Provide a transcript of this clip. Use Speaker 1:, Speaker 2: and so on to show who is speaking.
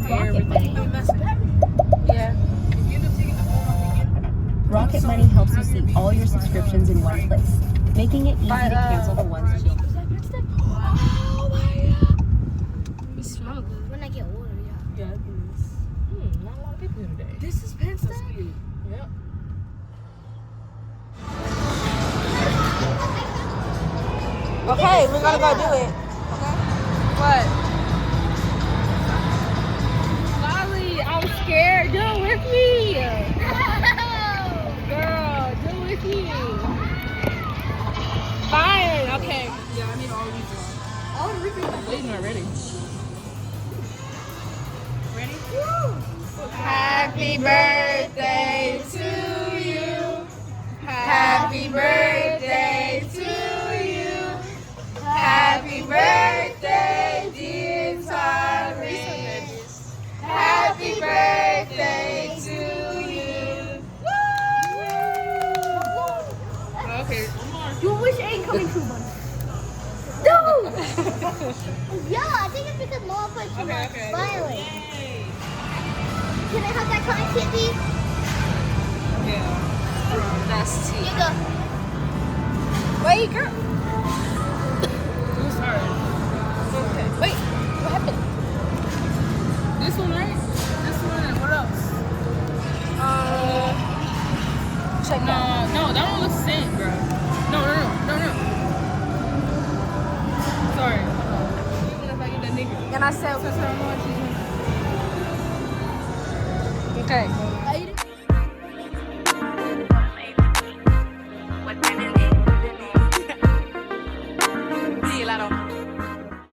Speaker 1: Rocket Money.
Speaker 2: Yeah.
Speaker 1: Rocket Money helps you see all your subscriptions in one place, making it easy to cancel the ones you don't.
Speaker 2: Oh my god. It smells good.
Speaker 3: When I get older, yeah.
Speaker 4: Yeah, it is.
Speaker 2: Not a lot of people here today.
Speaker 4: This is PINSTACK?
Speaker 2: Yep. Okay, we're gonna go do it. Okay. What? Molly, I'm scared. Do it with me. Girl, do it with me. Fine. Okay.
Speaker 4: Yeah, I need all these ones.
Speaker 2: All the reviews are waiting already.
Speaker 4: Ready?
Speaker 2: Happy birthday to you. Happy birthday to you. Happy birthday, dear Tyrese. Happy birthday to you. Okay.
Speaker 3: You wish ain't coming true, buddy. Dude! Yeah, I think it's because Noah put too much.
Speaker 4: Okay.
Speaker 3: Finally.
Speaker 4: Yay.
Speaker 3: Can I have that cotton candy?
Speaker 4: Yeah.
Speaker 2: That's tea.
Speaker 3: Here you go.
Speaker 2: Wait, girl.
Speaker 4: Who started?
Speaker 2: Okay. Wait, what happened?
Speaker 4: This one, right? This one, and what else?
Speaker 2: Check that.
Speaker 4: No, that one looks the same, bro. No. Sorry. Even if I get that nigga.
Speaker 2: And I said, okay.